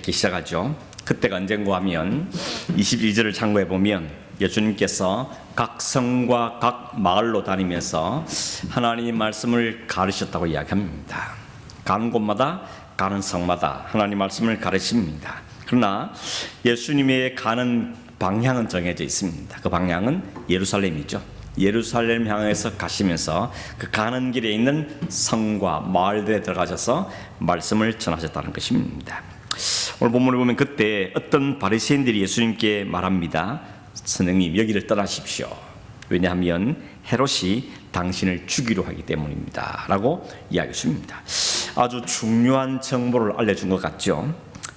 이렇게 시작하죠. 그때가 언젠가 하면 22절을 참고해 보면 예수님께서 각 성과 각 마을로 다니면서 하나님의 말씀을 가르쳤다고 이야기합니다. 가는 곳마다, 가는 성마다 하나님 말씀을 가르칩니다. 그러나 예수님의 가는 방향은 정해져 있습니다. 그 방향은 예루살렘이죠. 예루살렘 향해서 가시면서 그 가는 길에 있는 성과 마을들에 들어가셔서 말씀을 전하셨다는 것입니다. 오늘 본문을 보면 그때 어떤 바리새인들이 예수님께 말합니다. 선생님, 여기를 떠나십시오. 왜냐하면 헤롯이 당신을 죽이려 하기 때문입니다 라고 이야기했습니다. 아주 중요한 정보를 알려준 것 같죠.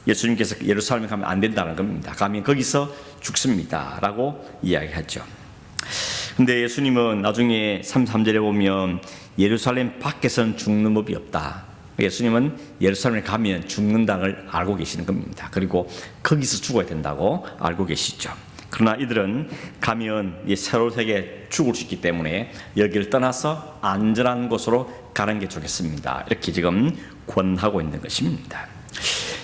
예수님께서 예루살렘에 가면 안 된다는 겁니다. 가면 거기서 죽습니다 라고 이야기하죠. 근데 예수님은 나중에 33절에 보면 예루살렘 밖에서는 죽는 법이 없다. 예수님은 예루살렘에 가면 죽는다는 걸 알고 계시는 겁니다. 그리고 거기서 죽어야 된다고 알고 계시죠. 그러나 이들은 가면 헤롯에게 죽을 수 있기 때문에 여기를 떠나서 안전한 곳으로 가는 게 좋겠습니다. 이렇게 지금 권하고 있는 것입니다.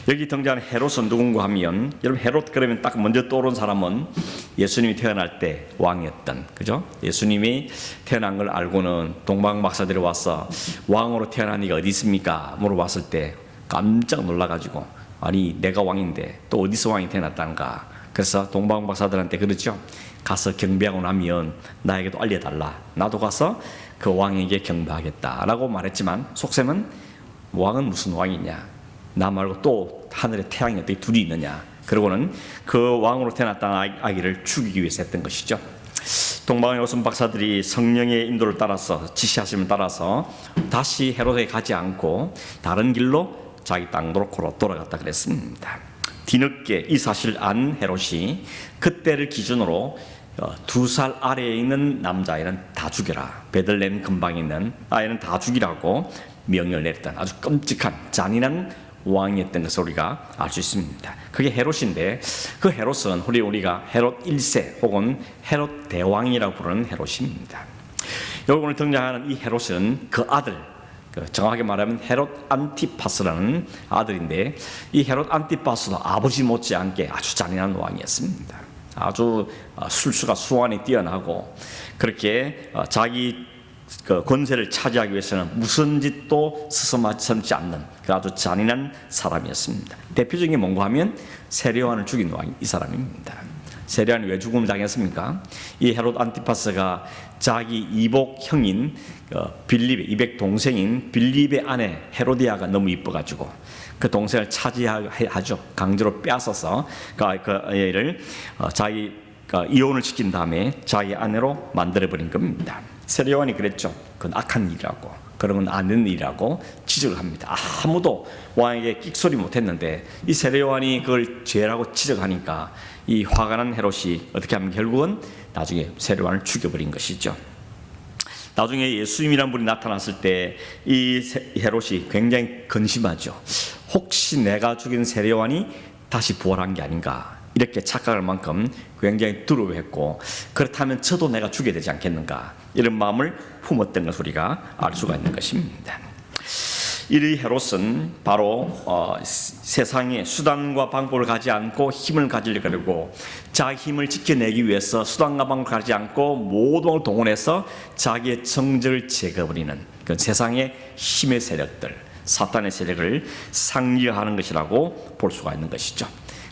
여기 등장하는 헤롯은 누군가 하면, 여러분 헤롯 그러면 딱 먼저 떠오른 사람은 예수님이 태어날 때 왕이었던, 그죠? 예수님이 태어난 걸 알고는 동방 박사들이 와서 왕으로 태어난 이가 어디 있습니까? 물어봤을 때 깜짝 놀라가지고, 아니 내가 왕인데 또 어디서 왕이 태어났다는가? 그래서 동방 박사들한테 그러죠. 가서 경배하고 나면 나에게도 알려달라. 나도 가서 그 왕에게 경배하겠다라고 말했지만 속셈은 왕은 무슨 왕이냐? 나 말고 또 하늘에 태양이 어떻게 둘이 있느냐. 그러고는 그 왕으로 태어났다는 아기를 죽이기 위해서 했던 것이죠. 동방의 오순 박사들이 성령의 인도를 따라서, 지시하심을 따라서 다시 헤롯에 가지 않고 다른 길로 자기 땅으로 돌아갔다 그랬습니다. 뒤늦게 이 사실을 안 헤롯이 그때를 기준으로 2살 아래에 있는 남자아이는 다 죽여라. 베들레헴 근방에 있는 아이는 다 죽이라고 명령을 내렸던 아주 끔찍한 잔인한 왕이었던 것을 우리가 알 수 있습니다. 그게 헤롯인데, 그 헤롯은 우리가 헤롯 1세 혹은 헤롯 대왕이라고 부르는 헤롯입니다. 여기 오늘 등장하는 이 헤롯은 그 아들, 정확하게 말하면 헤롯 안티파스라는 아들인데, 이 헤롯 안티파스도 아버지 못지않게 아주 잔인한 왕이었습니다. 아주 술수가 수완이 뛰어나고, 그렇게 자기 그 권세를 차지하기 위해서는 무슨 짓도 스스럼지 않는 그 아주 잔인한 사람이었습니다. 대표적인 게 뭔가 하면 세례요한을 죽인 왕이 이 사람입니다. 세례요한이 왜 죽음을 당했습니까? 이 헤롯 안티파스가 자기 이복 형인 빌립의 이백 동생인 빌립의 아내 헤로디아가 너무 이뻐가지고 그 동생을 차지하죠. 강제로 빼앗아서 그 애를 자기 이혼을 시킨 다음에 자기 아내로 만들어버린 겁니다. 세례요한이 그랬죠. 그건 악한 일이라고, 그런 건 안 되는 일이라고 지적을 합니다. 아무도 왕에게 끽소리 못했는데 이 세례요한이 그걸 죄라고 지적하니까 이 화가 난 헤롯이 어떻게 하면 결국은 나중에 세례요한을 죽여버린 것이죠. 나중에 예수님이란 분이 나타났을 때 이 헤롯이 굉장히 근심하죠. 혹시 내가 죽인 세례요한이 다시 부활한 게 아닌가, 이렇게 착각할 만큼 굉장히 두려워했고, 그렇다면 저도 내가 죽여야 되지 않겠는가, 이런 마음을 품었던 것을 우리가 알 수가 있는 것입니다. 이 헤롯은 바로 세상에 수단과 방법을 가지 않고 힘을 가지려고 하고, 자기 힘을 지켜내기 위해서 수단과 방법을 가지 않고 모든 걸 동원해서 자기의 정적을 제거해버리는 그 세상의 힘의 세력들, 사탄의 세력을 상징하는 것이라고 볼 수가 있는 것이죠.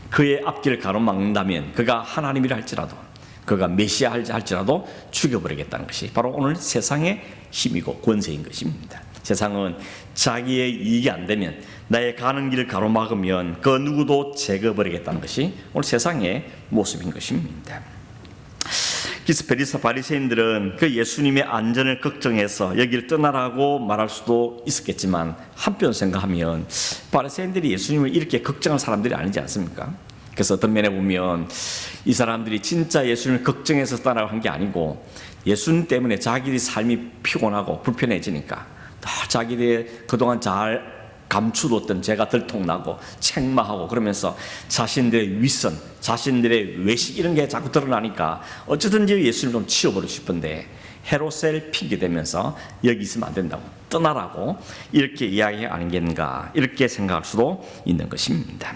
그의 앞길을 가로막는다면 그가 하나님이라 할지라도, 그가 메시아 할지라도 죽여버리겠다는 것이 바로 오늘 세상의 힘이고 권세인 것입니다. 세상은 자기의 이익이 안 되면, 나의 가는 길을 가로막으면 그 누구도 제거해버리겠다는 것이 오늘 세상의 모습인 것입니다. 그래서 바리새인들은 그 예수님의 안전을 걱정해서 여기를 떠나라고 말할 수도 있었겠지만, 한편 생각하면 바리새인들이 예수님을 이렇게 걱정할 사람들이 아니지 않습니까? 그래서 어떤 면에 보면 이 사람들이 진짜 예수님을 걱정해서 떠나라고 한 게 아니고, 예수님 때문에 자기들의 삶이 피곤하고 불편해지니까 자기들의 그동안 잘 감추뒀던 죄가 들통나고 책망하고 그러면서 자신들의 위선, 자신들의 외식 이런 게 자꾸 드러나니까 어쨌든지 예수님을 좀 치워버리고 싶은데 헤롯을 핑계대면서 여기 있으면 안 된다고, 떠나라고 이렇게 이야기 아니겠는가, 이렇게 생각할 수도 있는 것입니다.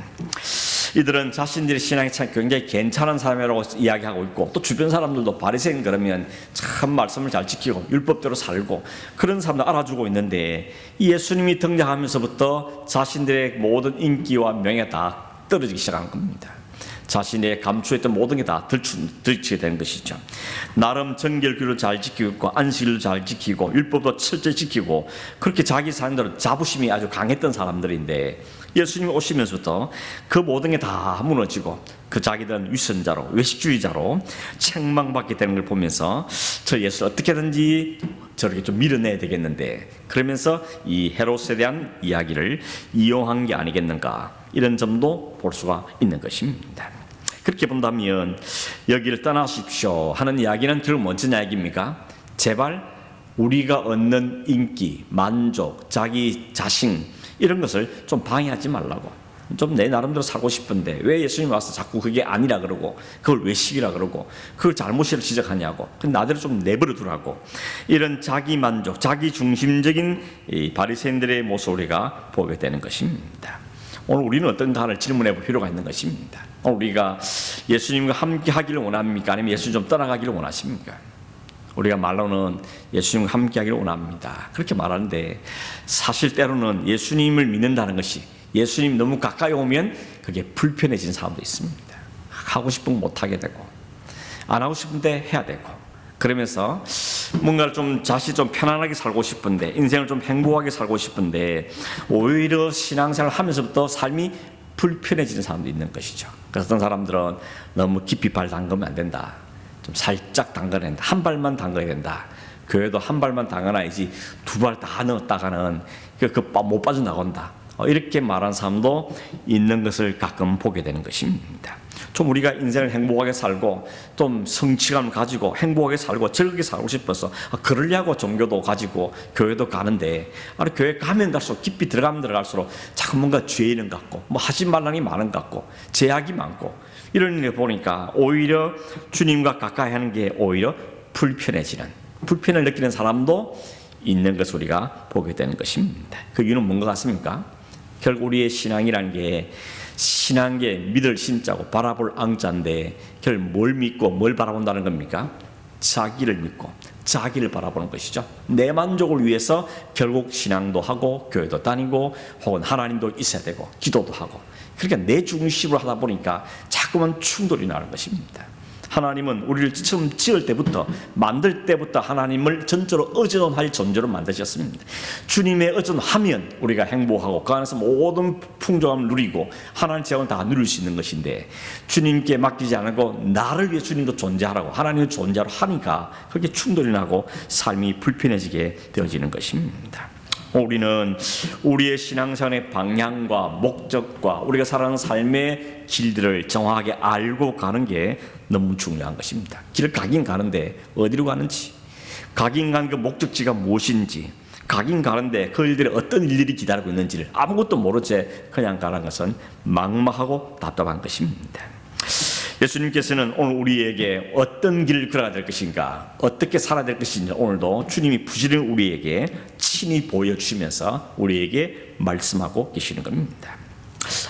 이들은 자신들의 신앙이 참 굉장히 괜찮은 사람이라고 이야기하고 있고, 또 주변 사람들도 바리새인 그러면 참 말씀을 잘 지키고 율법대로 살고 그런 사람들 알아주고 있는데, 예수님이 등장하면서부터 자신들의 모든 인기와 명예 다 떨어지기 시작한 겁니다. 자신의 감추했던 모든 게 다 들추게 된 것이죠. 나름 정결교를 잘 지키고 있고, 안식일도 잘 지키고, 율법도 철저히 지키고, 그렇게 자기 사람들은 자부심이 아주 강했던 사람들인데, 예수님이 오시면서부터 그 모든 게 다 무너지고, 그 자기들은 위선자로, 외식주의자로 책망받게 되는 걸 보면서, 저 예수를 어떻게든지 저렇게 좀 밀어내야 되겠는데, 그러면서 이 헤롯에 대한 이야기를 이용한 게 아니겠는가, 이런 점도 볼 수가 있는 것입니다. 그렇게 본다면 여기를 떠나십시오 하는 이야기는 결국 뭔 이야기입니까? 제발 우리가 얻는 인기, 만족, 자기 자신, 이런 것을 좀 방해하지 말라고, 좀 내 나름대로 살고 싶은데 왜 예수님이 와서 자꾸 그게 아니라 그러고, 그걸 외식이라 그러고, 그걸 잘못이라 지적하냐고, 나대로 좀 내버려 두라고, 이런 자기 만족, 자기 중심적인 이 바리새인들의 모습을 우리가 보게 되는 것입니다. 오늘 우리는 어떤가 하는 질문해 볼 필요가 있는 것입니다. 오늘 우리가 예수님과 함께 하기를 원합니까? 아니면 예수님 좀 떠나가기를 원하십니까? 우리가 말로는 예수님과 함께 하기를 원합니다, 그렇게 말하는데, 사실 때로는 예수님을 믿는다는 것이, 예수님 너무 가까이 오면 그게 불편해진 사람도 있습니다. 하고 싶은 거 못하게 되고, 안 하고 싶은데 해야 되고, 그러면서 뭔가를 좀 자신이 좀 편안하게 살고 싶은데, 인생을 좀 행복하게 살고 싶은데, 오히려 신앙생활을 하면서부터 삶이 불편해지는 사람도 있는 것이죠. 그래서 어떤 사람들은 너무 깊이 발 담그면 안 된다, 좀 살짝 담가야 된다, 한 발만 담가야 된다, 교회도 한 발만 담가놔야지 두 발 다 넣었다가는 못 빠져나간다, 이렇게 말하는 사람도 있는 것을 가끔 보게 되는 것입니다. 좀 우리가 인생을 행복하게 살고 좀 성취감을 가지고 행복하게 살고 즐겁게 살고 싶어서 그러려고 종교도 가지고 교회도 가는데, 교회 가면 갈수록, 깊이 들어가면 들어갈수록 자꾸 뭔가 죄는 같고, 뭐 하지 말라는 게 많은 것 같고, 제약이 많고, 이런 일 보니까 오히려 주님과 가까이 하는 게 오히려 불편해지는, 불편을 느끼는 사람도 있는 것을 우리가 보게 되는 것입니다. 그 이유는 뭔가 같습니까? 결국 우리의 신앙이라는 게, 신앙계 믿을 신자고 바라볼 앙자인데, 결국 뭘 믿고 뭘 바라본다는 겁니까? 자기를 믿고 자기를 바라보는 것이죠. 내 만족을 위해서 결국 신앙도 하고 교회도 다니고 혹은 하나님도 있어야 되고 기도도 하고, 그러니까 내 중심으로 하다 보니까 자꾸만 충돌이 나는 것입니다. 하나님은 우리를 처음 지을 때부터, 만들 때부터 하나님을 전적으로 의존할 존재로 만드셨습니다. 주님의 의존하면 우리가 행복하고 그 안에서 모든 풍족함을 누리고 하나님의 재원을 다 누릴 수 있는 것인데, 주님께 맡기지 않고 나를 위해 주님도 존재하라고, 하나님을 존재하러 하니까 그렇게 충돌이 나고 삶이 불편해지게 되어지는 것입니다. 우리는 우리의 신앙생활의 방향과 목적과 우리가 살아가는 삶의 길들을 정확하게 알고 가는 게 너무 중요한 것입니다. 길을 가긴 가는데 어디로 가는지, 가긴 간 그 목적지가 무엇인지, 가긴 가는데 그 일들에 어떤 일들이 기다리고 있는지를 아무것도 모른 채 그냥 가는 것은 막막하고 답답한 것입니다. 예수님께서는 오늘 우리에게 어떤 길을 걸어야 될 것인가, 어떻게 살아야 될 것인지 오늘도 주님이 부지런히 우리에게 친히 보여주시면서 우리에게 말씀하고 계시는 겁니다.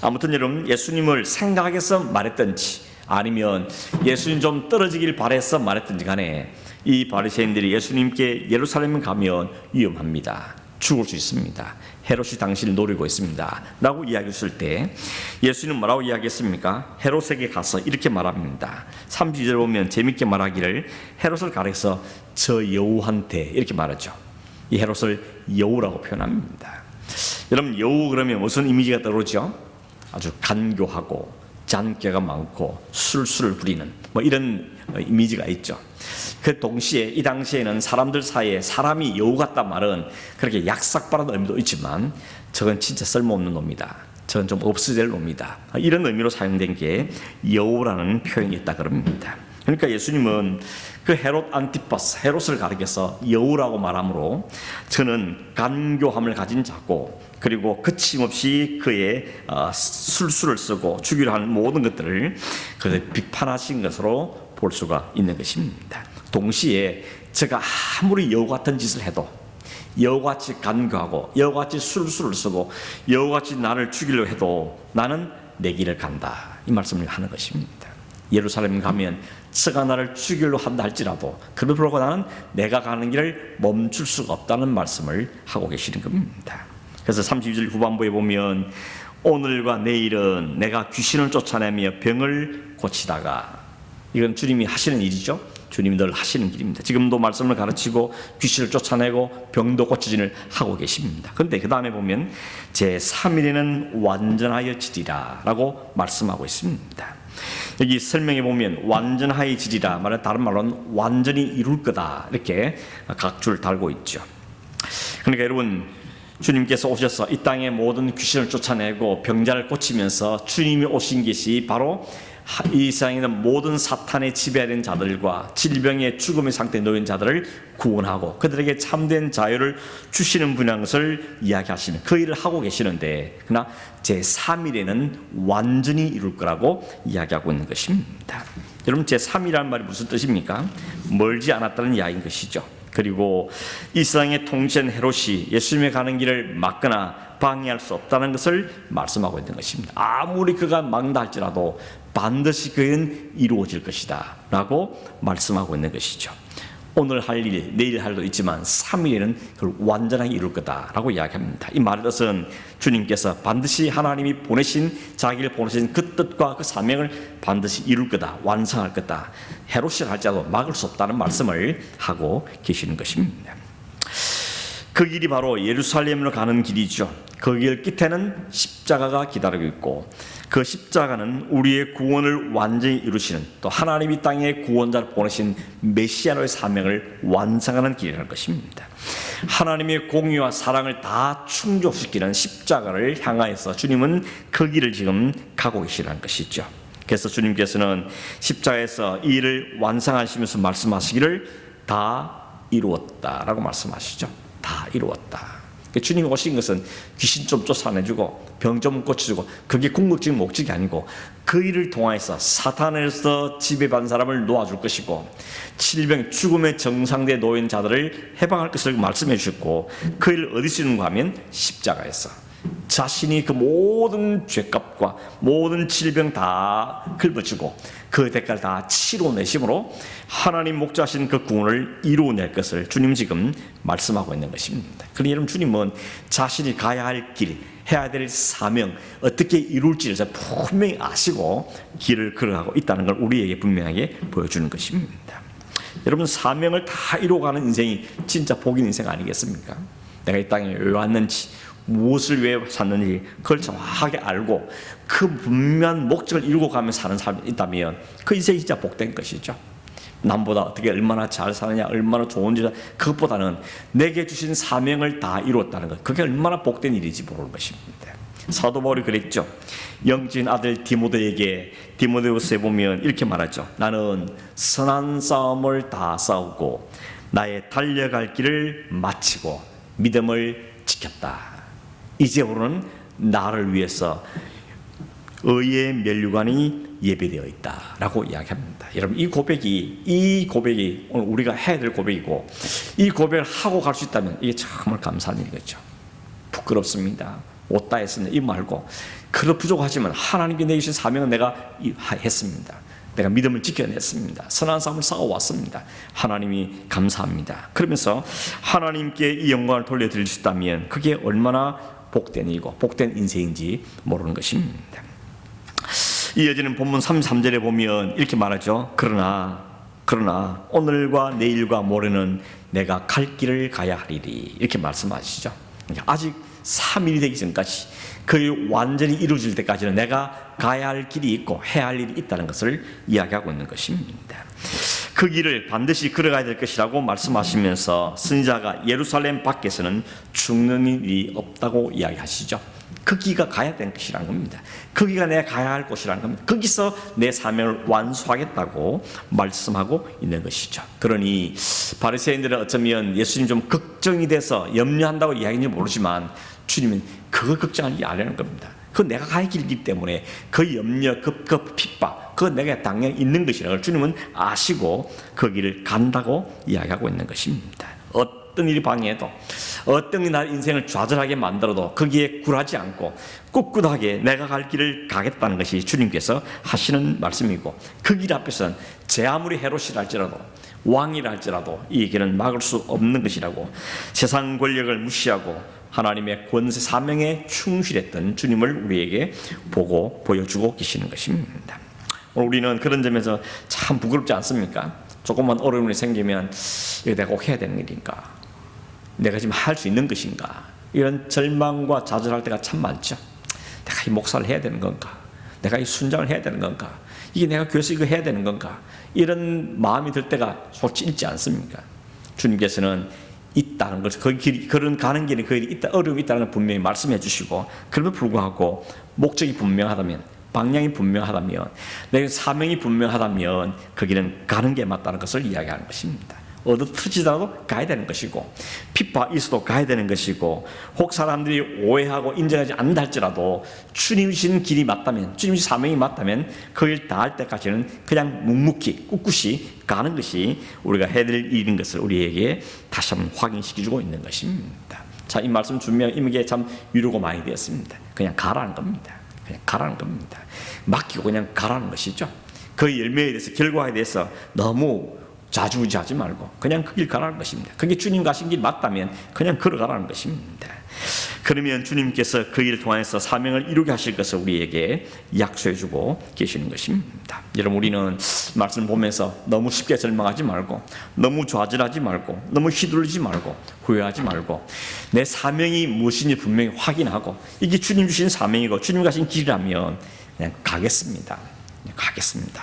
아무튼 여러분, 예수님을 생각해서 말했든지 아니면 예수님 좀 떨어지길 바래서 말했든지 간에, 이 바리새인들이 예수님께 예루살렘에 가면 위험합니다, 죽을 수 있습니다, 헤롯이 당신을 노리고 있습니다 라고 이야기했을 때, 예수님은 뭐라고 이야기했습니까? 헤롯에게 가서 이렇게 말합니다. 32절 보면 재밌게 말하기를, 헤롯을 가리켜서 저 여우한테 이렇게 말하죠. 이 헤롯을 여우라고 표현합니다. 여러분, 여우 그러면 무슨 이미지가 떠오르죠? 아주 간교하고 잔꾀가 많고 술수를 부리는 뭐 이런 이미지가 있죠. 그 동시에 이 당시에는 사람들 사이에 사람이 여우 같단 말은 그렇게 약삭바라는 의미도 있지만, 저건 진짜 쓸모없는 놈이다, 저건 좀 없어질 놈이다, 이런 의미로 사용된 게 여우라는 표현이 있다 그럽니다. 그러니까 예수님은 그 헤롯 안티파스, 헤롯을 가리켜서 여우라고 말하므로, 저는 간교함을 가진 자고, 그리고 거침없이 그의 술수를 쓰고 죽이려 하는 모든 것들을 비판하신 것으로 볼 수가 있는 것입니다. 동시에 제가 아무리 여우 같은 짓을 해도, 여우같이 간교하고 여우같이 술수를 쓰고 여우같이 나를 죽이려 해도 나는 내 길을 간다, 이 말씀을 하는 것입니다. 예루살렘 가면 서가 나를 죽이려 한다 할지라도 그를 보고 나는 내가 가는 길을 멈출 수가 없다는 말씀을 하고 계시는 겁니다. 그래서 32절 후반부에 보면 오늘과 내일은 내가 귀신을 쫓아내며 병을 고치다가, 이건 주님이 하시는 일이죠. 주님이 늘 하시는 길입니다. 지금도 말씀을 가르치고 귀신을 쫓아내고 병도 고치진을 하고 계십니다. 그런데 그 다음에 보면 제3일에는 완전하여 지리라 라고 말씀하고 있습니다. 여기 설명해 보면 완전하여 지리라 말은 다른 말로는 완전히 이룰 거다, 이렇게 각줄 달고 있죠. 그러니까 여러분, 주님께서 오셔서 이 땅의 모든 귀신을 쫓아내고 병자를 고치면서 주님이 오신 것이 바로 이 세상에 있는 모든 사탄의 지배된 자들과 질병의 죽음의 상태에 놓인 자들을 구원하고 그들에게 참된 자유를 주시는 분이라는 것을 이야기하시는 그 일을 하고 계시는데, 그러나 제3일에는 완전히 이룰 거라고 이야기하고 있는 것입니다. 여러분, 제3일이라는 말이 무슨 뜻입니까? 멀지 않았다는 이야기인 것이죠. 그리고 이 세상에 통치한 헤롯이 예수님의 가는 길을 막거나 방해할 수 없다는 것을 말씀하고 있는 것입니다. 아무리 그가 막는다 할지라도 반드시 그는 이루어질 것이다 라고 말씀하고 있는 것이죠. 오늘 할 일, 내일 할 일도 있지만 3일에는 그걸 완전하게 이룰 거다 라고 이야기합니다. 이 말의 뜻은 주님께서 반드시 하나님이 보내신, 자기를 보내신 그 뜻과 그 사명을 반드시 이룰 거다, 완성할 거다, 헤롯이라 할지라도 막을 수 없다는 말씀을 하고 계시는 것입니다. 그 길이 바로 예루살렘으로 가는 길이죠. 그 길 끝에는 십자가가 기다리고 있고 그 십자가는 우리의 구원을 완전히 이루시는, 또 하나님이 땅에 구원자를 보내신 메시아로의 사명을 완성하는 길이라는 것입니다. 하나님의 공의와 사랑을 다 충족시키는 십자가를 향하여서 주님은 그 길을 지금 가고 계시라는 것이죠. 그래서 주님께서는 십자가에서 이 일을 완성하시면서 말씀하시기를 다 이루었다라고 말씀하시죠. 다 이루었다. 주님이 오신 것은 귀신 좀 쫓아내주고 병 좀 고쳐주고 그게 궁극적인 목적이 아니고 그 일을 통해서 사탄에서 지배받은 사람을 놓아줄 것이고 질병, 죽음의 정상대에 놓인 자들을 해방할 것을 말씀해 주셨고, 그 일을 어디서 있는가 하면 십자가에서 자신이 그 모든 죄값과 모든 질병 다 긁어주고 그 대가를 다 치러내심으로 하나님 목자하신 그 구원을 이루어낼 것을 주님 지금 말씀하고 있는 것입니다. 그러니 여러분, 주님은 자신이 가야 할 길, 해야 될 사명, 어떻게 이룰지를 분명히 아시고 길을 걸어가고 있다는 걸 우리에게 분명하게 보여주는 것입니다. 여러분, 사명을 다 이루어가는 인생이 진짜 복인 인생 아니겠습니까? 내가 이 땅에 왜 왔는지, 무엇을 왜 샀는지 그걸 정확하게 알고 그 분명한 목적을 이루고 가며 사는 사람이 있다면 그 인생이 진짜 복된 것이죠. 남보다 어떻게 얼마나 잘 사느냐, 얼마나 좋은지, 그것보다는 내게 주신 사명을 다 이루었다는 것, 그게 얼마나 복된 일인지 모르는 것입니다. 사도 바울이 그랬죠. 영적인 아들 디모데에게, 디모데후서에 보면 이렇게 말하죠. 나는 선한 싸움을 다 싸우고 나의 달려갈 길을 마치고 믿음을 지켰다. 이제부로는 나를 위해서 의의 면류관이 예배되어 있다라고 이야기합니다. 여러분, 이 고백이 오늘 우리가 해야 될 고백이고, 이 고백을 하고 갈 수 있다면 이게 정말 감사한 일이겠죠. 부끄럽습니다, 못다 했습니다, 이 말고 그렇 부족하지만 하나님께 내주신 사명은 내가 했습니다. 내가 믿음을 지켜냈습니다. 선한 싸움을 싸워왔습니다. 하나님이 감사합니다. 그러면서 하나님께 이 영광을 돌려드릴 수 있다면 그게 얼마나 복된 일이고 복된 인생인지 모르는 것입니다. 이어지는 본문 33절에 보면 이렇게 말하죠. 그러나 오늘과 내일과 모레는 내가 갈 길을 가야 하리리, 이렇게 말씀하시죠. 아직 3일이 되기 전까지, 그 완전히 이루어질 때까지는 내가 가야 할 길이 있고 해야 할 일이 있다는 것을 이야기하고 있는 것입니다. 그 길을 반드시 걸어가야 될 것이라고 말씀하시면서 선지자가 예루살렘 밖에서는 죽는 일이 없다고 이야기하시죠. 거기가 가야 되는 것이라는 겁니다. 거기가 내가 가야 할 곳이라는 겁니다. 거기서 내 사명을 완수하겠다고 말씀하고 있는 것이죠. 그러니 바리새인들은 어쩌면 예수님 좀 걱정이 돼서 염려한다고 이야기인지 모르지만 주님은 그걸 걱정하지 않으려는 겁니다. 그건 내가 가야 길이기 때문에 그 염려, 그 핍박, 그건 내가 당연히 있는 것이라는 걸 주님은 아시고 그 길을 간다고 이야기하고 있는 것입니다. 어떤 어떤 일이 방해해도, 어떤 날 인생을 좌절하게 만들어도 거기에 굴하지 않고 꿋꿋하게 내가 갈 길을 가겠다는 것이 주님께서 하시는 말씀이고, 그 길 앞에서는 제 아무리 헤롯이라 할지라도, 왕이라 할지라도 이 길은 막을 수 없는 것이라고, 세상 권력을 무시하고 하나님의 권세 사명에 충실했던 주님을 우리에게 보고 보여주고 계시는 것입니다. 오늘 우리는 그런 점에서 참 부끄럽지 않습니까? 조금만 어려움이 생기면 이거 내가 꼭 해야 되는 일인가? 내가 지금 할 수 있는 것인가? 이런 절망과 좌절할 때가 참 많죠. 내가 이 목사를 해야 되는 건가? 내가 이 순장을 해야 되는 건가? 이게 내가 교회에서 이거 해야 되는 건가? 이런 마음이 들 때가 솔직히 있지 않습니까? 주님께서는 있다는 것을, 그 길이, 그런 가는 길에 그 길이 있다, 어려움이 있다는 걸 분명히 말씀해 주시고, 그럼에도 불구하고 목적이 분명하다면, 방향이 분명하다면, 내 사명이 분명하다면 그 길은 가는 게 맞다는 것을 이야기하는 것입니다. 얻어터지더라도 가야 되는 것이고, 핍박 있어도 가야 되는 것이고, 혹 사람들이 오해하고 인정하지 않는다 할지라도 주님 주신 길이 맞다면, 주님 주신 사명이 맞다면 그 일 다 할 때까지는 그냥 묵묵히 꿋꿋이 가는 것이 우리가 해야 될 일인 것을 우리에게 다시 한번 확인시켜주고 있는 것입니다. 자, 이 말씀 주면 이게 참 위로가 많이 되었습니다. 그냥 가라는 겁니다. 그냥 가라는 겁니다. 맡기고 그냥 가라는 것이죠. 그 열매에 대해서, 결과에 대해서 너무 좌지우지하지 말고 그냥 그 길 가라는 것입니다. 그게 주님 가신 길 맞다면 그냥 걸어가라는 것입니다. 그러면 주님께서 그 일을 통해서 사명을 이루게 하실 것을 우리에게 약속해주고 계시는 것입니다. 여러분, 우리는 말씀 보면서 너무 쉽게 절망하지 말고, 너무 좌절하지 말고, 너무 휘둘리지 말고, 후회하지 말고, 내 사명이 무엇인지 분명히 확인하고, 이게 주님 주신 사명이고 주님 가신 길이라면 그냥 가겠습니다.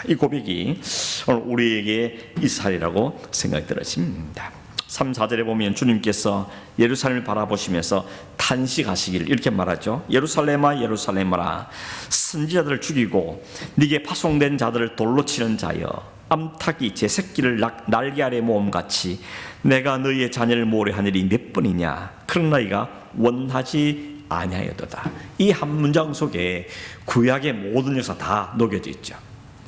이 고백이 오늘 우리에게 있으리라고 생각이 들어집니다. 3, 4절에 보면 주님께서 예루살렘을 바라보시면서 탄식하시기를 이렇게 말하죠. 예루살렘아 예루살렘아, 선지자들을 죽이고 네게 파송된 자들을 돌로 치는 자여, 암탉이 제 새끼를 날개 아래 모음같이 내가 너희의 자녀를 모으려 하늘이 몇 번이냐, 그러나 너희가 원하지 아니하였도다. 이 한 문장 속에 구약의 모든 역사 다 녹여져 있죠.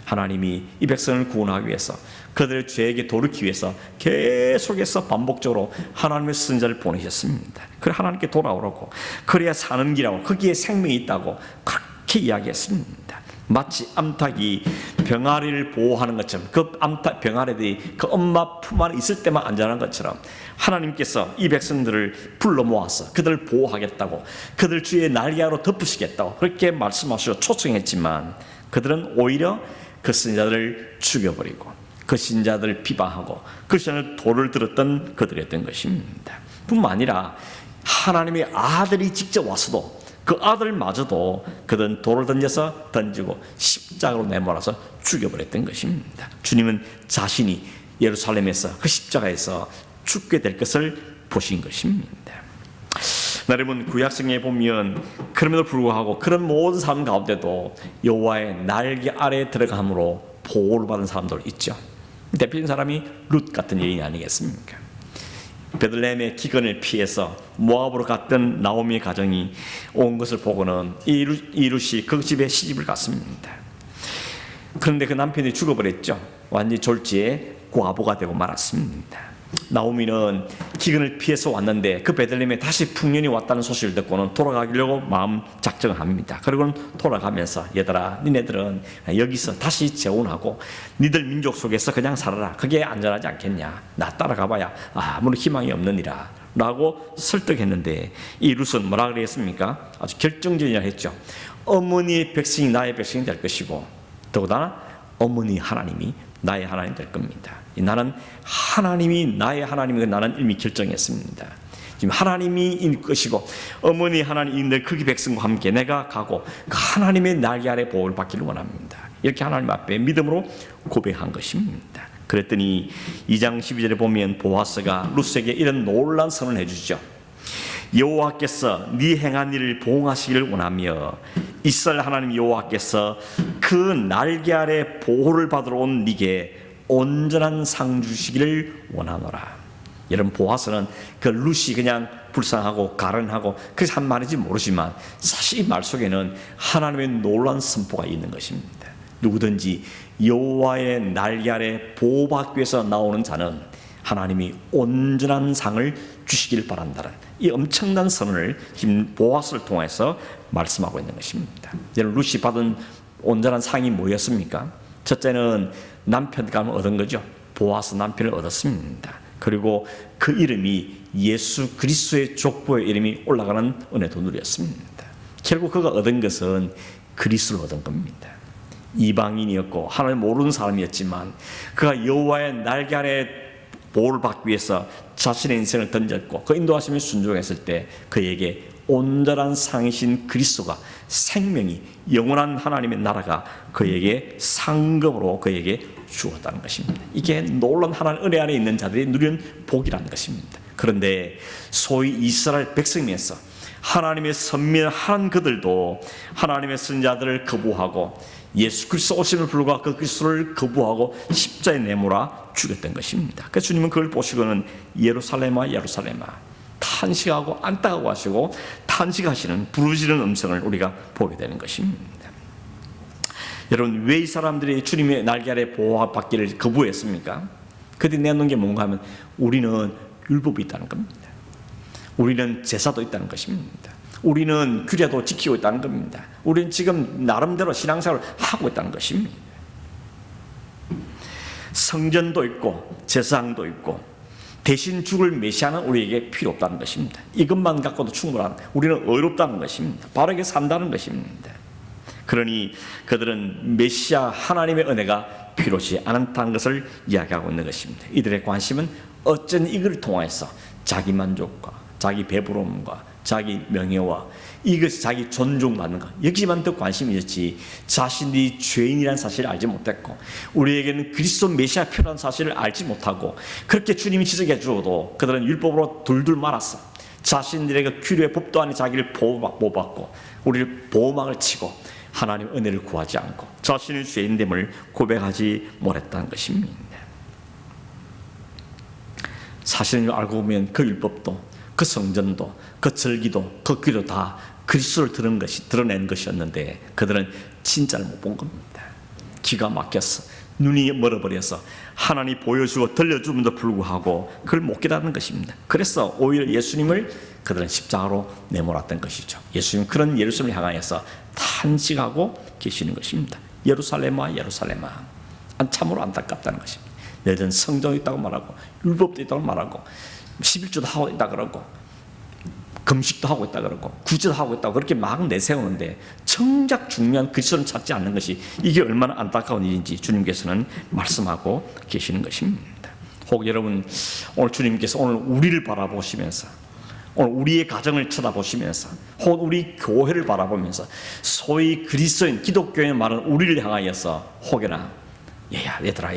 하나님이 이 백성을 구원하기 위해서, 그들의 죄에게 돌이키기 위해서 계속해서 반복적으로 하나님의 선지자를 보내셨습니다. 그래 하나님께 돌아오라고, 그래야 사는 길이라고, 거기에 생명이 있다고 그렇게 이야기했습니다. 마치 암탉이 병아리를 보호하는 것처럼, 그 암탉 병아리들이 그 엄마 품 안에 있을 때만 안전한 것처럼 하나님께서 이 백성들을 불러 모아서 그들을 보호하겠다고, 그들 주의 날개로 덮으시겠다고 그렇게 말씀하시고 초청했지만, 그들은 오히려 그 선지자들을 죽여버리고 그 신자들을 비방하고 그 시간을 돌을 들었던 그들이었던 것입니다. 뿐만 아니라 하나님의 아들이 직접 와서도 그 아들마저도 그들은 돌을 던지고 십자가로 내몰아서 죽여버렸던 것입니다. 주님은 자신이 예루살렘에서 그 십자가에서 죽게 될 것을 보신 것입니다. 여러분, 구약성경에 보면 그럼에도 불구하고 그런 모든 삶 가운데도 여호와의 날개 아래에 들어감으로 보호를 받은 사람들 있죠. 대표적인 사람이 룻 같은 여인이 아니겠습니까? 베들레헴의 기근을 피해서 모압으로 갔던 나오미의 가정이 온 것을 보고는 이 룻이 그 집에 시집을 갔습니다. 그런데 그 남편이 죽어버렸죠. 완전히 졸지에 과부가 되고 말았습니다. 나오미는 기근을 피해서 왔는데 그 베들레헴에 다시 풍년이 왔다는 소식을 듣고는 돌아가려고 마음 작정을 합니다. 그리고는 돌아가면서, 얘들아, 니네들은 여기서 다시 재혼하고 니들 민족 속에서 그냥 살아라. 그게 안전하지 않겠냐. 나 따라가봐야 아무런 희망이 없느니라 라고 설득했는데, 이 룻은 뭐라 그랬습니까? 아주 결정적이라 했죠. 어머니의 백성이 나의 백성이 될 것이고, 더구나 어머니 하나님이 나의 하나님 될 겁니다. 나는 하나님이 나의 하나님이고 나는 이미 결정했습니다. 지금 하나님이 일 것이고 어머니 하나님인데 그 백성과 함께 내가 가고 그 하나님의 날개 아래 보호를 받기를 원합니다. 이렇게 하나님 앞에 믿음으로 고백한 것입니다. 그랬더니 2장 12절에 보면 보아스가 룻에게 이런 놀라운 선언을 해주죠. 여호와께서 네 행한 일을 보응하시기를 원하며 이스라엘 하나님 여호와께서 그 날개 아래 보호를 받으러 온 네게 온전한 상 주시기를 원하노라. 여러분, 보아스는 그 룻이 그냥 불쌍하고 가련하고 그래서 한 말인지 모르지만 사실 이 말 속에는 하나님의 놀라운 선포가 있는 것입니다. 누구든지 여호와의 날개 아래 보호받기 위해서 나오는 자는 하나님이 온전한 상을 주시길 바란다는 이 엄청난 선언을 지금 보아스를 통해서 말씀하고 있는 것입니다. 여러분, 룻이 받은 온전한 상이 뭐였습니까? 첫째는 남편감을 얻은 거죠. 보아스 남편을 얻었습니다. 그리고 그 이름이 예수 그리스도의 족보의 이름이 올라가는 은혜도 누렸습니다. 결국 그가 얻은 것은 그리스도를 얻은 겁니다. 이방인이었고 하나님을 모르는 사람이었지만 그가 여호와의 날개 아래 보호를 받기 위해서 자신의 인생을 던졌고 그 인도하심에 순종했을 때 그에게 온전한 상이신 그리스도가 생명이 영원한 하나님의 나라가 그에게 상급으로 그에게 주었다는 것입니다. 이게 놀라운 하나님 은혜 안에 있는 자들이 누리는 복이라는 것입니다. 그런데 소위 이스라엘 백성에서 하나님의 선민한 그들도 하나님의 선자들을 거부하고 예수 그리스도 오심을 불과 그 그리스도를 거부하고 십자에 내몰아 죽였던 것입니다. 그래서 주님은 그걸 보시고는 예루살렘아 예루살렘아 탄식하고 안타까워 하시고 탄식하시는 부르짖는 음성을 우리가 보게 되는 것입니다. 여러분, 왜 이 사람들이 주님의 날개 아래 보호받기를 거부했습니까? 그들이 내놓은 게 뭔가 하면 우리는 율법이 있다는 겁니다. 우리는 제사도 있다는 것입니다. 우리는 규례도 지키고 있다는 겁니다. 우리는 지금 나름대로 신앙생활을 하고 있다는 것입니다. 성전도 있고 제사장도 있고 대신 죽을 메시아는 우리에게 필요 없다는 것입니다. 이것만 갖고도 충분한, 우리는 의롭다는 것입니다. 바르게 산다는 것입니다. 그러니 그들은 메시아 하나님의 은혜가 필요치 않다는 것을 이야기하고 있는 것입니다. 이들의 관심은 어쩐 이걸 통해서 자기 만족과 자기 배부름과 자기 명예와 이것이 자기 존중받는 것, 여기만 더 관심이 있었지 자신이 죄인이라는 사실을 알지 못했고 우리에게는 그리스도 메시아 필요한 사실을 알지 못하고 그렇게 주님이 지적해 주어도 그들은 율법으로 둘둘 말았어. 자신들에게 규례 법도 안에 자기를 보호받고 우리를 보호막을 치고 하나님의 은혜를 구하지 않고 자신의 죄인됨을 고백하지 못했다는 것입니다. 사실은 알고 보면 그 율법도 그 성전도 그 절기도 그 규례도 다 그리스도를 드러낸 것이었는데 그들은 진짜를 못 본 겁니다. 기가 막혔어. 눈이 멀어버려서 하나님 보여주고 들려주면도 불구하고 그걸 못 깨닫는 것입니다. 그래서 오히려 예수님을 그들은 십자가로 내몰았던 것이죠. 예수님 그런 예루살렘을 향하여서 탄식하고 계시는 것입니다. 예루살렘아 예루살렘아, 참으로 안타깝다는 것입니다. 너희들은 성전이 있다고 말하고 율법도 있다고 말하고 11조도 하고 있다 그러고 금식도 하고 있다 그러고 구제도 하고 있다고 그렇게 막 내세우는데 정작 중요한 그리스도를 찾지 않는 것이 이게 얼마나 안타까운 일인지 주님께서는 말씀하고 계시는 것입니다. 혹 여러분 오늘 주님께서 오늘 우리를 바라보시면서 오늘 우리의 가정을 쳐다보시면서 혹은 우리 교회를 바라보면서 소위 그리스도인 기독교의 말은 우리를 향하여서 혹여나 얘들아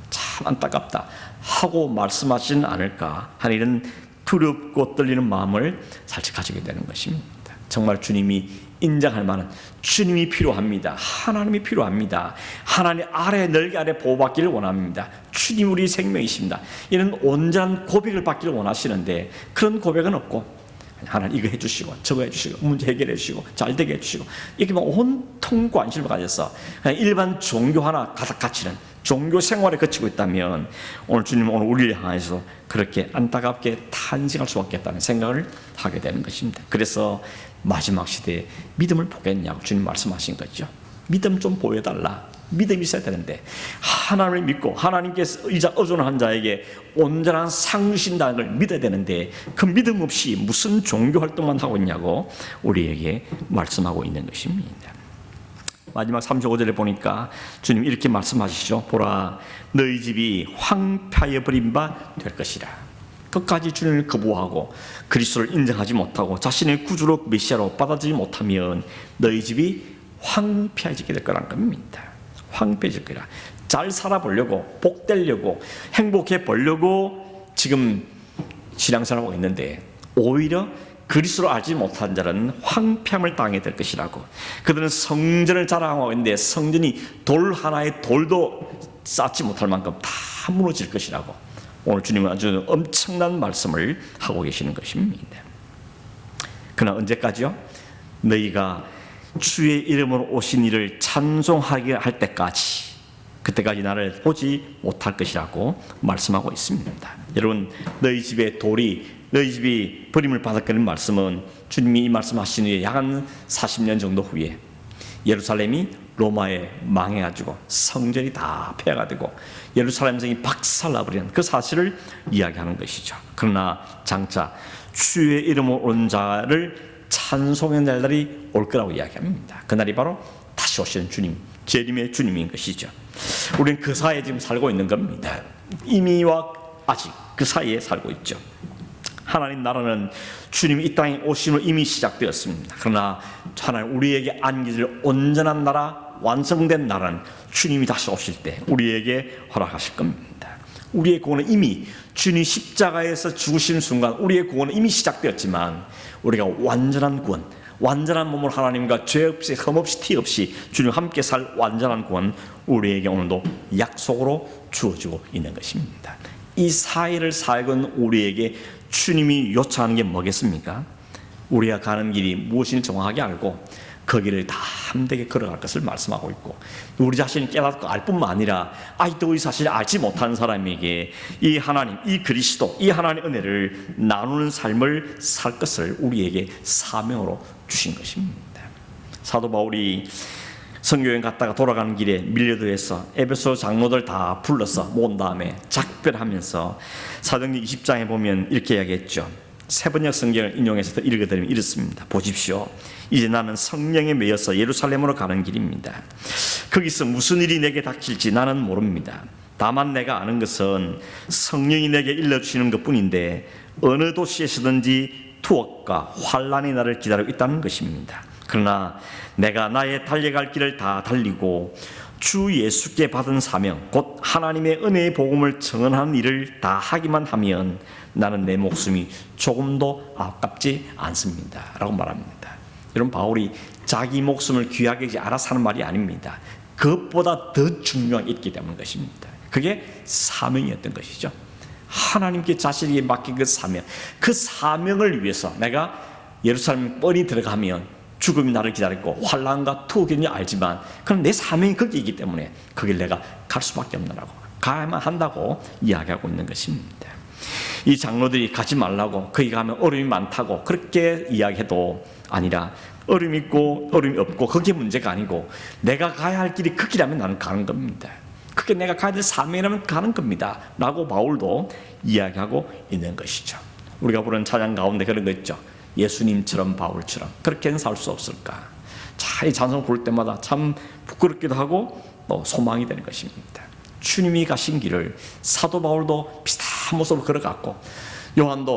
참 안타깝다 하고 말씀하시는 않을까 하는 이런 두렵고 떨리는 마음을 살짝 가지게 되는 것입니다. 정말 주님이 인정할 만한 주님이 필요합니다. 하나님이 필요합니다. 하나님 아래 넓게 아래 보호받기를 원합니다. 주님 우리 생명이십니다. 이런 온전한 고백을 받기를 원하시는데 그런 고백은 없고 하나님 이거 해주시고 저거 해주시고 문제 해결해 주시고 잘되게 해주시고 이렇게 온통 관심을 가져서 그냥 일반 종교 하나 가득 갇히는 종교 생활에 그치고 있다면 오늘 주님은 오늘 우리를 향해서 그렇게 안타깝게 탄식할 수밖에 없다는 생각을 하게 되는 것입니다. 그래서 마지막 시대에 믿음을 보겠냐고 주님 말씀하신 거죠. 믿음 좀 보여달라. 믿음이 있어야 되는데 하나님을 믿고 하나님께서 의존한 자에게 온전한 상 주신다는 걸 믿어야 되는데 그 믿음 없이 무슨 종교 활동만 하고 있냐고 우리에게 말씀하고 있는 것입니다. 마지막 35절에 보니까 주님 이렇게 말씀하시죠. 보라 너희 집이 황폐하여 버린 바 될 것이라. 끝까지 주님을 거부하고 그리스도를 인정하지 못하고 자신의 구주로 메시아로 받아들이지 못하면 너희 집이 황폐해지게 될 거라는 겁니다. 황폐해질 거라. 잘 살아보려고 복되려고 행복해 보려고 지금 신앙생활하고 있는데 오히려 그리스도를 알지 못한 자는 황폐함을 당하게 될 것이라고. 그들은 성전을 자랑하고 있는데 성전이 돌 하나의 돌도 쌓지 못할 만큼 다 무너질 것이라고 오늘 주님은 아주 엄청난 말씀을 하고 계시는 것입니다. 그러나 언제까지요? 너희가 주의 이름으로 오신 이를 찬송하게 할 때까지 그때까지 나를 보지 못할 것이라고 말씀하고 있습니다. 여러분, 너희 집에 너희 집이 버림을 받았다는 말씀은 주님이 이 말씀하신 후에 약 한 40년 정도 후에 예루살렘이 로마에 망해가지고 성전이 다 폐허가 되고 예루살렘 성이 박살나버리는 그 사실을 이야기하는 것이죠. 그러나 장차 주의 이름으로 온 자를 찬송의 날이 올 거라고 이야기합니다. 그날이 바로 다시 오시는 주님, 재림의 주님인 것이죠. 우리는 그 사이에 지금 살고 있는 겁니다. 이미와 아직 그 사이에 살고 있죠. 하나님 나라는 주님이 이 땅에 오심으로 이미 시작되었습니다. 그러나 하나님 우리에게 안기질 온전한 나라, 완성된 나라는 주님이 다시 오실 때 우리에게 허락하실 겁니다. 우리의 구원은 이미 주님 십자가에서 죽으신 순간 우리의 구원은 이미 시작되었지만 우리가 완전한 구원, 완전한 몸을 하나님과 죄 없이 흠 없이 티 없이 주님 함께 살 완전한 구원 우리에게 오늘도 약속으로 주어지고 있는 것입니다. 이 사이를 살건 우리에게 주님이 요청하는 게 뭐겠습니까? 우리가 가는 길이 무엇인지 정확하게 알고 그 길을 다 함되게 걸어갈 것을 말씀하고 있고, 우리 자신이 깨닫고 알 뿐만 아니라 아직도 이 사실을 알지 못하는 사람에게 이 하나님, 이 그리스도, 이 하나님의 은혜를 나누는 삶을 살 것을 우리에게 사명으로 주신 것입니다. 사도 바울이 선교여행 갔다가 돌아가는 길에 밀려들어서 에베소 장로들 다 불러서 모은 다음에 작별하면서 사도행전 20장에 보면 이렇게 이야기했죠. 세번역 성경을 인용해서 읽어드리면 이렇습니다. 보십시오. 이제 나는 성령에 매여서 예루살렘으로 가는 길입니다. 거기서 무슨 일이 내게 닥칠지 나는 모릅니다. 다만 내가 아는 것은 성령이 내게 일러주시는 것뿐인데 어느 도시에서든지 투옥과 환난이 나를 기다리고 있다는 것입니다. 그러나 내가 나의 달려갈 길을 다 달리고 주 예수께 받은 사명, 곧 하나님의 은혜의 복음을 증언하는 일을 다 하기만 하면 나는 내 목숨이 조금도 아깝지 않습니다 라고 말합니다. 여러분, 바울이 자기 목숨을 귀하게 알아서 하는 말이 아닙니다. 그것보다 더 중요한 게 있기 때문인 것입니다. 그게 사명이었던 것이죠. 하나님께 자신에게 맡긴 그 사명, 그 사명을 위해서 내가 예루살렘 뻔히 들어가면 죽음이 나를 기다리고 환난과 투옥이 알지만 그럼 내 사명이 거기이기 때문에 거길 내가 갈 수밖에 없느라고, 가야만 한다고 이야기하고 있는 것입니다. 이 장로들이 가지 말라고, 거기 가면 어려움이 많다고 그렇게 이야기해도 아니라 어려움이 있고 어려움이 없고 그게 문제가 아니고 내가 가야 할 길이 그 길이라면 나는 가는 겁니다. 그게 내가 가야 될 사명이라면 가는 겁니다 라고 바울도 이야기하고 있는 것이죠. 우리가 부르는 찬양 가운데 그런 거 있죠. 예수님처럼 바울처럼 그렇게는 살 수 없을까. 자, 이 찬송을 부를 때마다 참 부끄럽기도 하고 또 소망이 되는 것입니다. 주님이 가신 길을 사도 바울도 비슷한 모습으로 걸어갔고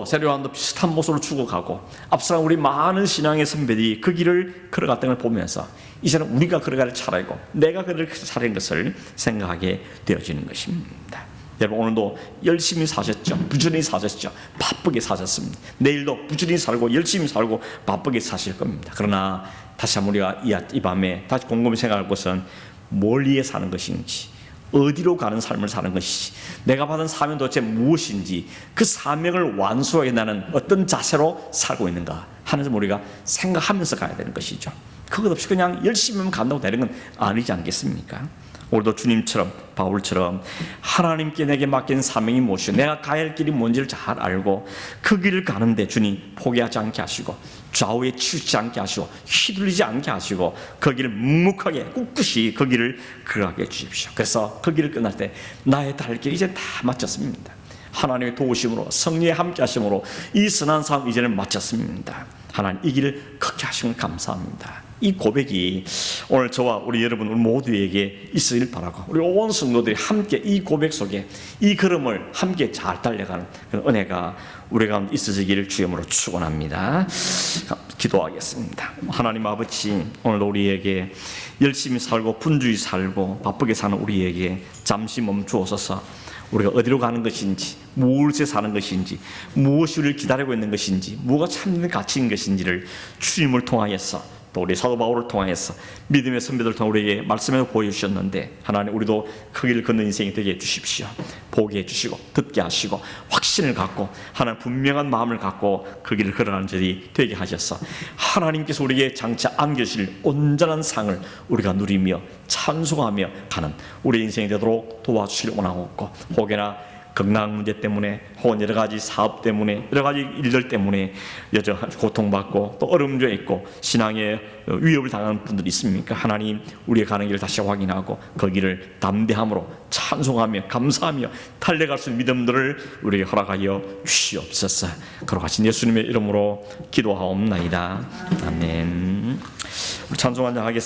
세례 요한도 비슷한 모습으로 죽어가고 앞서 우리 많은 신앙의 선배들이 그 길을 걸어갔던 걸 보면서 이제는 우리가 걸어갈 차례고 내가 걸어갈 차례인 것을 생각하게 되어지는 것입니다. 여러분, 오늘도 열심히 사셨죠? 부지런히 사셨죠? 바쁘게 사셨습니다. 내일도 부지런히 살고 열심히 살고 바쁘게 사실 겁니다. 그러나 다시 한번 우리가 이 밤에 다시 곰곰이 생각할 것은 뭘 위해 사는 것인지, 어디로 가는 삶을 사는 것인지, 내가 받은 사명 도대체 무엇인지, 그 사명을 완수하게 나는 어떤 자세로 살고 있는가 하는 점 우리가 생각하면서 가야 되는 것이죠. 그것 없이 그냥 열심히만 간다고 되는 건 아니지 않겠습니까? 오늘도 주님처럼 바울처럼 하나님께 내게 맡긴 사명이 무엇이요, 내가 가야 할 길이 뭔지를 잘 알고 그 길을 가는데 주님 포기하지 않게 하시고 좌우에 치우치지 않게 하시고 휘둘리지 않게 하시고 그 길을 묵묵하게 꿋꿋이 그 길을 걸어가게 해주십시오. 그래서 그 길을 끝날 때 나의 달 길 이제 다 마쳤습니다. 하나님의 도우심으로 성령의 함께 하심으로 이 선한 삶 이제는 마쳤습니다. 하나님 이 길을 걷게 하시면 감사합니다. 이 고백이 오늘 저와 우리 여러분 우리 모두에게 있으길 바라고 우리 온 성도들이 함께 이 고백 속에 이 걸음을 함께 잘 달려가는 그런 은혜가 우리 가운데 있으시기를 주님으로 축원합니다. 기도하겠습니다. 하나님 아버지, 오늘도 우리에게 열심히 살고 분주히 살고 바쁘게 사는 우리에게 잠시 멈추어서서 우리가 어디로 가는 것인지, 무엇에 사는 것인지, 무엇이 우리를 기다리고 있는 것인지, 무엇가 참된 가치인 것인지를 주님을 통하여서 또 우리 사도 바울을 통해서 믿음의 선배들을 통해 우리에게 말씀해 보여주셨는데 하나님 우리도 그 길을 걷는 인생이 되게 해주십시오. 보게 해주시고 듣게 하시고 확신을 갖고 하나님 분명한 마음을 갖고 그 길을 걸어가는 자들이 되게 하셔서 하나님께서 우리에게 장차 안겨주실 온전한 상을 우리가 누리며 찬송하며 가는 우리 인생이 되도록 도와주시길 원하고 혹여나 건강 문제 때문에 혹은 여러 가지 사업 때문에 여러 가지 일들 때문에 여전히 고통받고 또 어려움 중에 있고 신앙에 위협을 당하는 분들이 있습니까? 하나님 우리의 가는 길을 다시 확인하고 그 길을 담대함으로 찬송하며 감사하며 달려갈 수 있는 믿음들을 우리에게 허락하여 주시옵소서. 거룩하신 예수님의 이름으로 기도하옵나이다. 아멘. 찬송 한장 하겠습니다.